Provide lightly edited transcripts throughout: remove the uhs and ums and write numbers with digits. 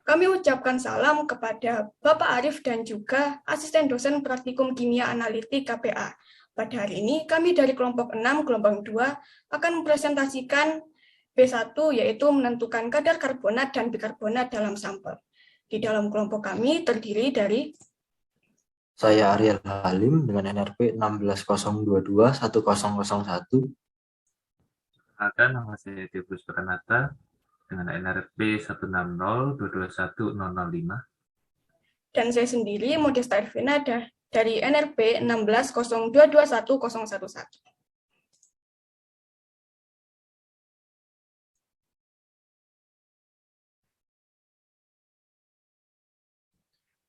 Kami ucapkan salam kepada Bapak Arif dan juga asisten dosen praktikum kimia analitik KPA. Pada hari ini kami dari kelompok 6, gelombang 2 akan mempresentasikan B1 yaitu menentukan kadar karbonat dan bikarbonat dalam sampel. Di dalam kelompok kami terdiri dari saya Ariel Halim dengan NRP 16.022.1001. Ada nama saya Titus Pranata dengan NRP 160.221.005. Dan saya sendiri Modesta Ervina dari NRP 16.022.1011.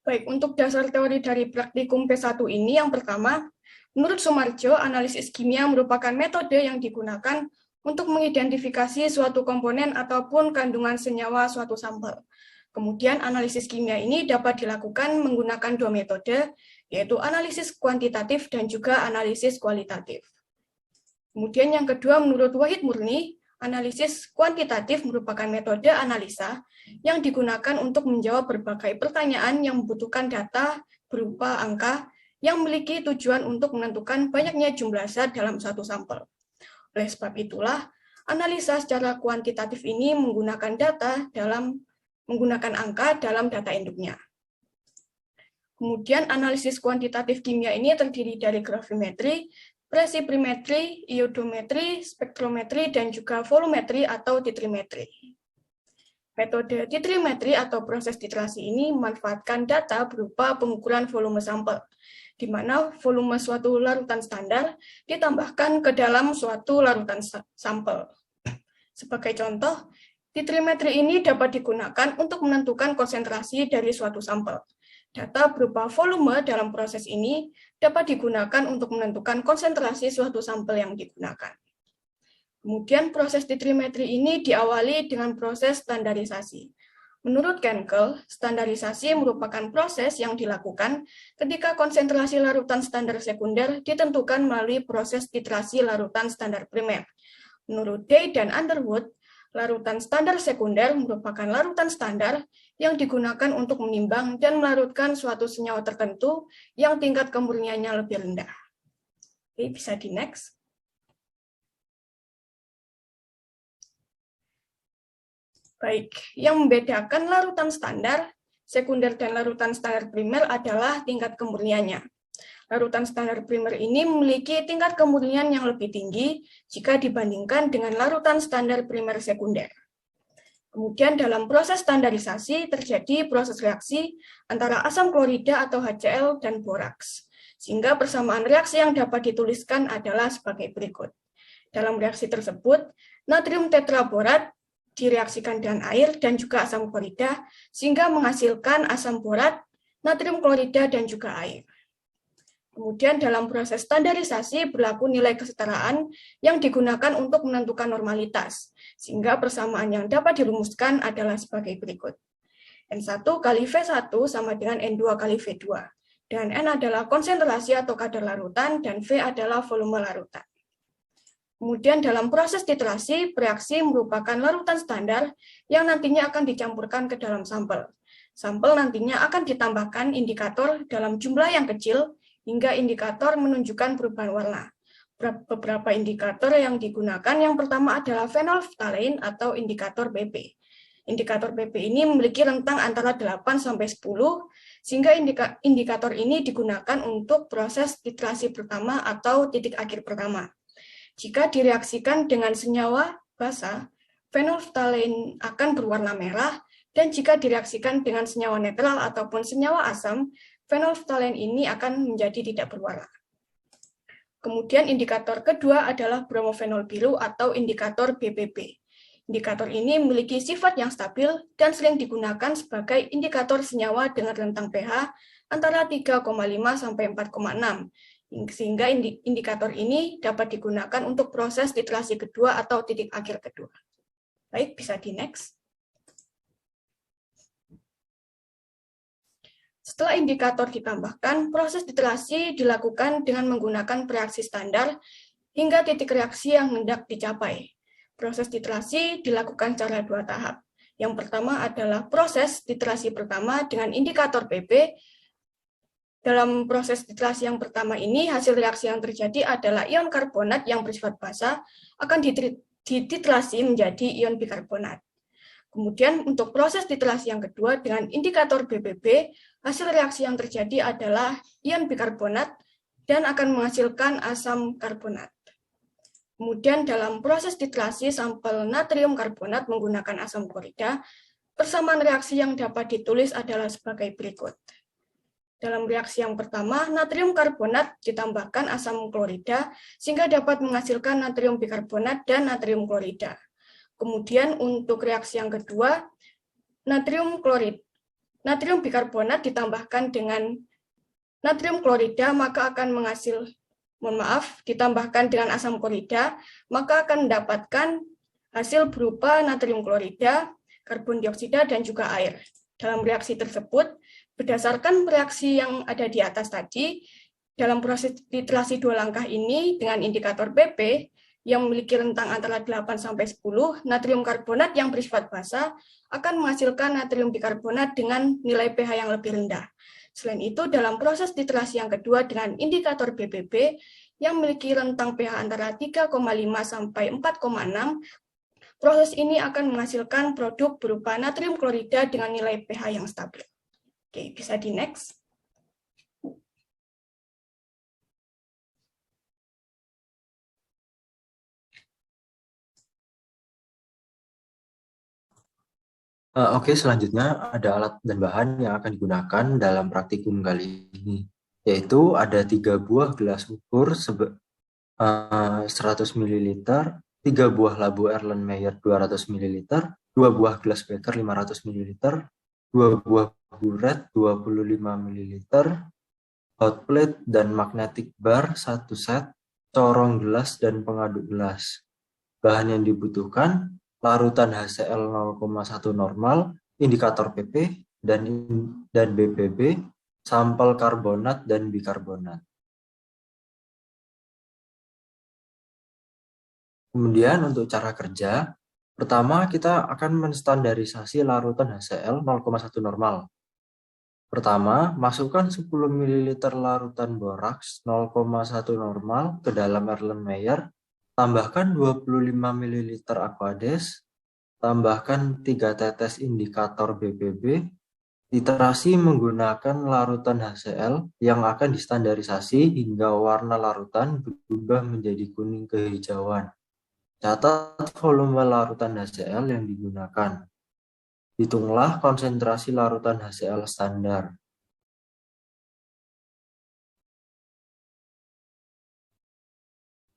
Baik, untuk dasar teori dari praktikum P1 ini, yang pertama, menurut Sumarjo, analisis kimia merupakan metode yang digunakan untuk mengidentifikasi suatu komponen ataupun kandungan senyawa suatu sampel. Kemudian, analisis kimia ini dapat dilakukan menggunakan dua metode, yaitu analisis kuantitatif dan juga analisis kualitatif. Kemudian yang kedua, menurut Wahid Murni, analisis kuantitatif merupakan metode analisa yang digunakan untuk menjawab berbagai pertanyaan yang membutuhkan data berupa angka yang memiliki tujuan untuk menentukan banyaknya jumlah zat dalam satu sampel. Oleh sebab itulah, analisa secara kuantitatif ini menggunakan angka dalam data induknya. Kemudian analisis kuantitatif kimia ini terdiri dari gravimetri, presiprimetri, iodometri, spektrometri, dan juga volumetri atau titrimetri. Metode titrimetri atau proses titrasi ini memanfaatkan data berupa pengukuran volume sampel, di mana volume suatu larutan standar ditambahkan ke dalam suatu larutan sampel. Sebagai contoh, titrimetri ini dapat digunakan untuk menentukan konsentrasi dari suatu sampel. Data berupa volume dalam proses ini dapat digunakan untuk menentukan konsentrasi suatu sampel yang digunakan. Kemudian proses titrimetri ini diawali dengan proses standarisasi. Menurut Kenkel, standarisasi merupakan proses yang dilakukan ketika konsentrasi larutan standar sekunder ditentukan melalui proses titrasi larutan standar primer. Menurut Day dan Underwood, larutan standar sekunder merupakan larutan standar yang digunakan untuk menimbang dan melarutkan suatu senyawa tertentu yang tingkat kemurniannya lebih rendah. Oke, bisa di next. Baik, yang membedakan larutan standar, sekunder, dan larutan standar primer adalah tingkat kemurniannya. Larutan standar primer ini memiliki tingkat kemurnian yang lebih tinggi jika dibandingkan dengan larutan standar primer sekunder. Kemudian dalam proses standarisasi terjadi proses reaksi antara asam klorida atau HCl dan boraks, sehingga persamaan reaksi yang dapat dituliskan adalah sebagai berikut. Dalam reaksi tersebut, natrium tetraborat direaksikan dengan air dan juga asam klorida, sehingga menghasilkan asam borat, natrium klorida, dan juga air. Kemudian dalam proses standarisasi berlaku nilai kesetaraan yang digunakan untuk menentukan normalitas, sehingga persamaan yang dapat dirumuskan adalah sebagai berikut. N1 kali V1 sama dengan N2 kali V2, dan N adalah konsentrasi atau kadar larutan, dan V adalah volume larutan. Kemudian dalam proses titrasi, bereaksi merupakan larutan standar yang nantinya akan dicampurkan ke dalam sampel. Sampel nantinya akan ditambahkan indikator dalam jumlah yang kecil, hingga indikator menunjukkan perubahan warna. Beberapa indikator yang digunakan, yang pertama adalah phenolphthalein atau indikator PP. Indikator PP ini memiliki rentang antara 8 sampai 10, sehingga indikator ini digunakan untuk proses titrasi pertama atau titik akhir pertama. Jika direaksikan dengan senyawa basa, phenolphthalein akan berwarna merah, dan jika direaksikan dengan senyawa netral ataupun senyawa asam, phenolphthalein ini akan menjadi tidak berwarna. Kemudian indikator kedua adalah bromofenol biru atau indikator BPB. Indikator ini memiliki sifat yang stabil dan sering digunakan sebagai indikator senyawa dengan rentang pH antara 3,5 sampai 4,6, sehingga indikator ini dapat digunakan untuk proses titrasi kedua atau titik akhir kedua. Baik, bisa di next. Setelah indikator ditambahkan, proses titrasi dilakukan dengan menggunakan reaksi standar hingga titik reaksi yang hendak dicapai. Proses titrasi dilakukan secara 2 tahap. Yang pertama adalah proses titrasi pertama dengan indikator PP. Dalam proses titrasi yang pertama ini, hasil reaksi yang terjadi adalah ion karbonat yang bersifat basa akan dititrasi menjadi ion bikarbonat. Kemudian untuk proses titrasi yang kedua dengan indikator BBB, hasil reaksi yang terjadi adalah ion bikarbonat dan akan menghasilkan asam karbonat. Kemudian dalam proses titrasi sampel natrium karbonat menggunakan asam klorida, persamaan reaksi yang dapat ditulis adalah sebagai berikut. Dalam reaksi yang pertama, natrium karbonat ditambahkan asam klorida sehingga dapat menghasilkan natrium bikarbonat dan natrium klorida. Kemudian untuk reaksi yang kedua, natrium bikarbonat ditambahkan dengan natrium klorida maka akan ditambahkan dengan asam klorida maka akan mendapatkan hasil berupa natrium klorida, karbon dioksida dan juga air. Dalam reaksi tersebut, berdasarkan reaksi yang ada di atas tadi, dalam proses titrasi 2 langkah ini dengan indikator PP yang memiliki rentang antara 8-10, natrium karbonat yang bersifat basa akan menghasilkan natrium bikarbonat dengan nilai pH yang lebih rendah. Selain itu, dalam proses titrasi yang kedua dengan indikator BBB yang memiliki rentang pH antara 3,5 sampai 4,6, proses ini akan menghasilkan produk berupa natrium klorida dengan nilai pH yang stabil. Oke, bisa di next. Oke, selanjutnya ada alat dan bahan yang akan digunakan dalam praktikum kali ini, yaitu ada 3 buah gelas ukur 100 ml, 3 buah labu Erlenmeyer 200 ml, 2 buah gelas beker 500 ml, 2 buah buret 25 ml, hot plate dan magnetic bar 1 set, corong gelas dan pengaduk gelas. Bahan yang dibutuhkan, larutan HCl 0,1 normal, indikator PP, dan BBB, sampel karbonat dan bikarbonat. Kemudian untuk cara kerja, pertama kita akan menstandarisasi larutan HCl 0,1 normal. Pertama, masukkan 10 ml larutan boraks 0,1 normal ke dalam Erlenmeyer, tambahkan 25 ml Aquades, tambahkan 3 tetes indikator BBB, titrasi menggunakan larutan HCl yang akan distandarisasi hingga warna larutan berubah menjadi kuning kehijauan. Catat volume larutan HCl yang digunakan. Hitunglah konsentrasi larutan HCl standar.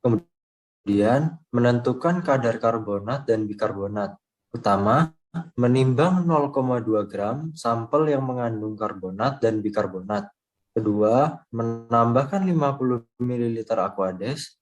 Kemudian, menentukan kadar karbonat dan bikarbonat. Pertama, menimbang 0,2 gram sampel yang mengandung karbonat dan bikarbonat. Kedua, menambahkan 50 ml Aquades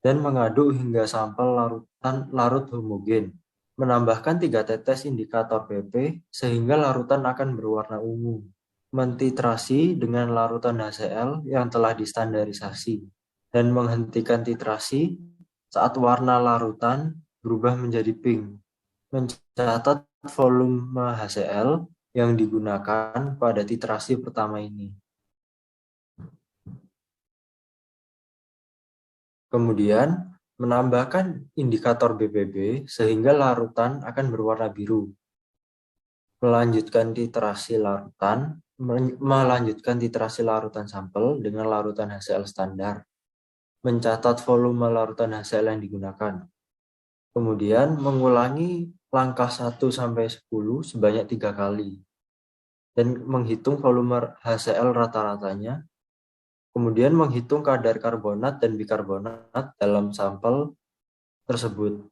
dan mengaduk hingga sampel larut homogen. Menambahkan 3 tetes indikator PP sehingga larutan akan berwarna ungu. Mentitrasi dengan larutan HCl yang telah distandarisasi dan menghentikan titrasi saat warna larutan berubah menjadi pink. Mencatat volume HCl yang digunakan pada titrasi pertama ini. Kemudian, menambahkan indikator BBB sehingga larutan akan berwarna biru. Melanjutkan titrasi larutan sampel dengan larutan HCl standar. Mencatat volume larutan HCl yang digunakan. Kemudian, mengulangi langkah 1-10 sebanyak 3 kali. Dan menghitung volume HCl rata-ratanya. Kemudian menghitung kadar karbonat dan bikarbonat dalam sampel tersebut.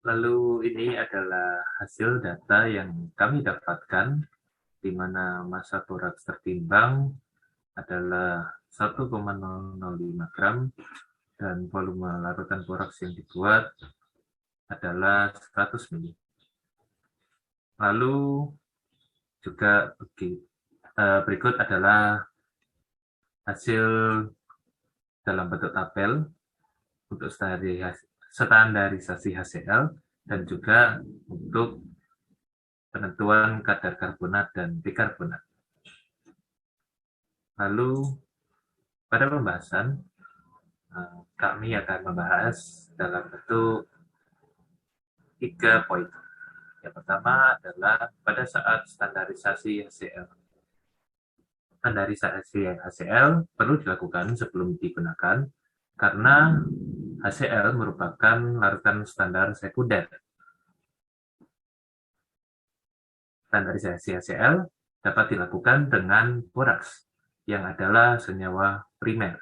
Lalu ini adalah hasil data yang kami dapatkan, di mana massa toraks tertimbang adalah 1,005 gram dan volume larutan boraks yang dibuat adalah 100 ml. Lalu juga berikut adalah hasil dalam bentuk tabel untuk standarisasi HCl dan juga untuk penentuan kadar karbonat dan bikarbonat. Lalu pada pembahasan kami akan membahas dalam bentuk 3 poin. Yang pertama adalah pada saat standarisasi HCl. Standarisasi HCl perlu dilakukan sebelum digunakan karena HCl merupakan larutan standar sekunder. Standarisasi HCl dapat dilakukan dengan boraks, yang adalah senyawa primer.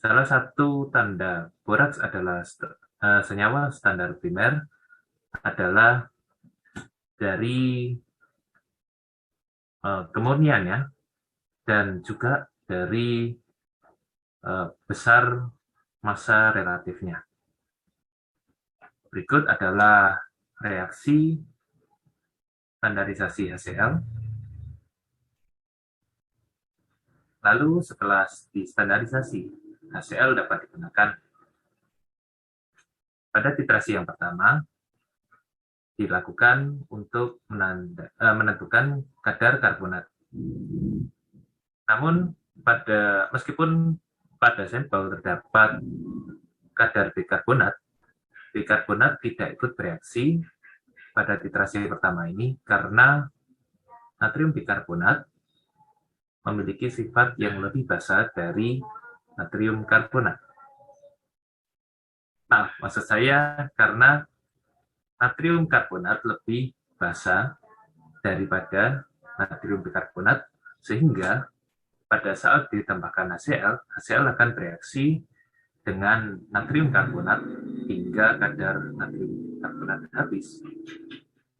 Salah satu tanda boraks adalah senyawa standar primer adalah dari kemurniannya dan juga dari besar massa relatifnya. Berikut adalah reaksi standarisasi HCl. Lalu setelah distandarisasi, HCl dapat digunakan. Pada titrasi yang pertama, dilakukan untuk menentukan kadar karbonat. Namun, meskipun pada sampel terdapat kadar bikarbonat tidak ikut bereaksi pada titrasi pertama ini karena natrium bikarbonat memiliki sifat yang lebih basa dari natrium karbonat. Nah, maksud saya karena natrium karbonat lebih basa daripada natrium bikarbonat, sehingga pada saat ditambahkan HCl akan bereaksi dengan natrium karbonat hingga kadar natrium karbonat habis.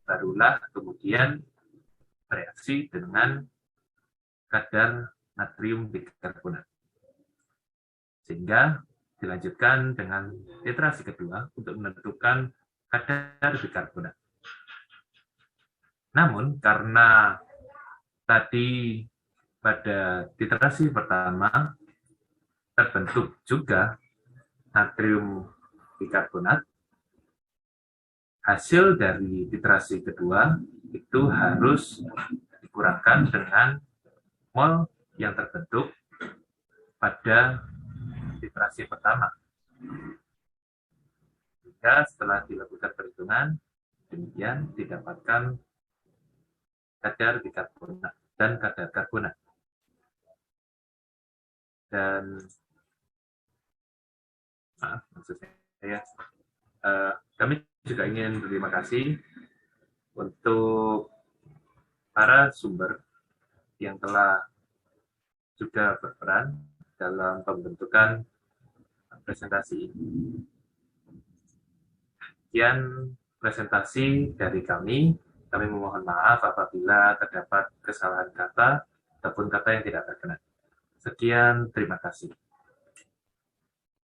Barulah kemudian bereaksi dengan kadar natrium bikarbonat. Sehingga dilanjutkan dengan titrasi kedua untuk menentukan kadar bikarbonat. Namun karena tadi pada titrasi pertama terbentuk juga natrium bikarbonat, hasil dari titrasi kedua itu harus dikurangkan dengan mol yang terbentuk pada titrasi pertama. Jika setelah dilakukan perhitungan, demikian didapatkan kadar bikarbonat dan kadar karbonat. Dan maksud saya, kami juga ingin berterima kasih untuk para sumber yang telah juga berperan dalam pembentukan presentasi ini. Sekian presentasi dari kami. Kami memohon maaf apabila terdapat kesalahan kata ataupun kata yang tidak berkenan. Sekian, terima kasih.